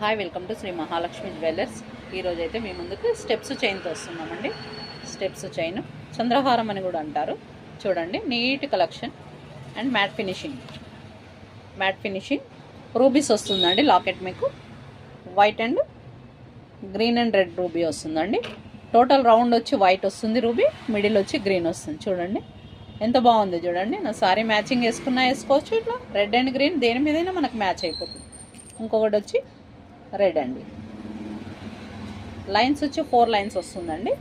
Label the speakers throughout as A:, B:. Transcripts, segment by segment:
A: Hi, welcome to Shri Mahalakshmi jewellers. ఈరోజు అయితే మీ ముందుకు స్టెప్స్ చైన్తో వస్తున్నామండి. స్టెప్స్ చైన్ చంద్రహారం అని కూడా అంటారు. చూడండి, neat collection and matte finishing rubies వస్తుందండి. లాకెట్ మీకు white and green and red ruby వస్తుందండి. టోటల్ రౌండ్ వచ్చి వైట్ వస్తుంది రూబీ, మిడిల్ వచ్చి గ్రీన్ వస్తుంది. చూడండి ఎంత బాగుంది. చూడండి, నా సారీ మ్యాచింగ్ వేసుకున్నా వేసుకోవచ్చు. ఇట్లా రెడ్ అండ్ గ్రీన్ దేని మీదైనా మనకు మ్యాచ్ అయిపోతుంది. ఇంకొకటి వచ్చి రెడ్ అండి, లైన్స్ వచ్చి 4 లైన్స్ వస్తుందండి.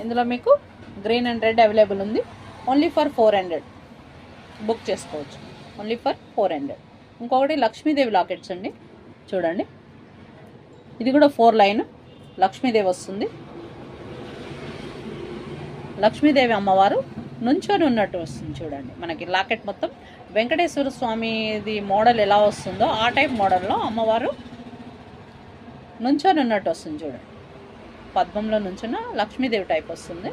A: ఇందులో మీకు గ్రీన్ అండ్ రెడ్ అవైలబుల్ ఉంది. ఓన్లీ ఫర్ 400 బుక్ చేసుకోవచ్చు. Only for 400. ఇంకొకటి లక్ష్మీదేవి లాకెట్స్ అండి. చూడండి, ఇది కూడా 4 లైన్ లక్ష్మీదేవి వస్తుంది. లక్ష్మీదేవి అమ్మవారు నుంచొని ఉన్నట్టు వస్తుంది. చూడండి, మనకి లాకెట్ మొత్తం వెంకటేశ్వర స్వామిది మోడల్ ఎలా వస్తుందో ఆ టైప్ మోడల్లో అమ్మవారు నుంచొని ఉన్నట్టు వస్తుంది. చూడండి, పద్మంలో నుంచున్న లక్ష్మీదేవి టైప్ వస్తుంది.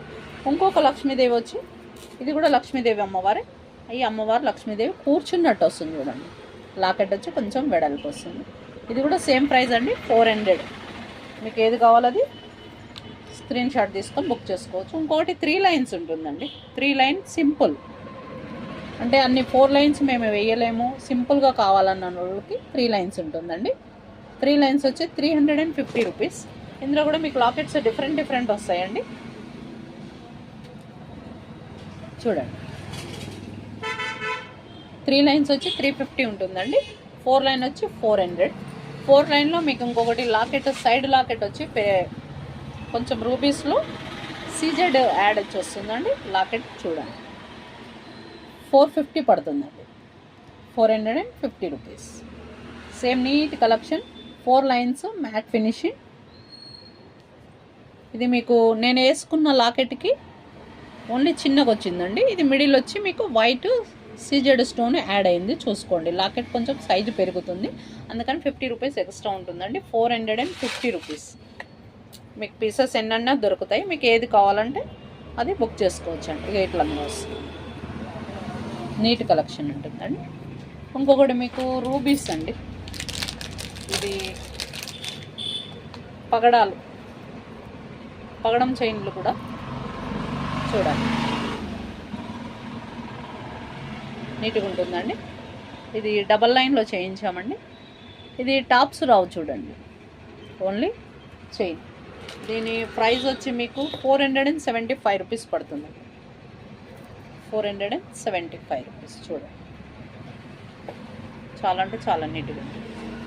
A: ఇంకొక లక్ష్మీదేవి వచ్చి ఇది కూడా లక్ష్మీదేవి అమ్మవారే. ఈ అమ్మవారు లక్ష్మీదేవి కూర్చున్నట్టు వస్తుంది. చూడండి, లాకెట్ వచ్చి కొంచెం వెడల్పు వస్తుంది. ఇది కూడా సేమ్ ప్రైస్ అండి, 400. మీకు ఏది కావాలది స్క్రీన్ షాట్ తీసుకొని బుక్ చేసుకోవచ్చు. ఇంకొకటి 3 లైన్స్ ఉంటుందండి. 3 లైన్ సింపుల్, అంటే అన్ని 4 లైన్స్ మేము వేయలేము, సింపుల్గా కావాలన్న వాళ్ళకి 3 లైన్స్ ఉంటుందండి. 3 లైన్స్ వచ్చి 350 రూపీస్. ఇందులో కూడా మీకు లాకెట్స్ డిఫరెంట్ వస్తాయండి. చూడండి, 3 లైన్స్ వచ్చి 350 ఉంటుందండి. 4 లైన్ వచ్చి 400. 4 లైన్లో మీకు ఇంకొకటి లాకెట్, సైడ్ లాకెట్ వచ్చి కొంచెం రూపీస్లో సీజెడ్ యాడ్ వచ్చి వస్తుందండి. లాకెట్ చూడండి 450 పడుతుందండి. 450 rupees. Same neat collection, 4 lines matte finishing. ఇది మీకు నేను వేసుకున్న లాకెట్కి ఓన్లీ చిన్నగా వచ్చిందండి. ఇది మిడిల్ వచ్చి మీకు వైట్ సీజెడ్ స్టోన్ యాడ్ అయింది. చూసుకోండి, లాకెట్ కొంచెం సైజు పెరుగుతుంది, అందుకని 50 రూపీస్ ఎక్స్ట్రా ఉంటుందండి. 450 రూపీస్. మీకు పీసెస్ ఎన్నన్నా దొరుకుతాయి. మీకు ఏది కావాలంటే అది బుక్ చేసుకోవచ్చు అండి. ఇక ఇట్లా వస్తుంది, నీట్ కలెక్షన్ ఉంటుందండి. ఇంకొకటి మీకు రూబీస్ అండి. ఇది పగడం చైన్లు కూడా చూడండి, నీట్గా ఉంటుందండి. ఇది డబల్ లైన్లో చేయించామండి. ఇది టాప్స్ రావు. చూడండి, ఓన్లీ చైన్. దీని ప్రైస్ వచ్చి మీకు 475 రూపీస్ పడుతుంది. 475 రూపీస్. చూడండి, చాలా అంటే చాలా నీట్గా ఉంటుంది.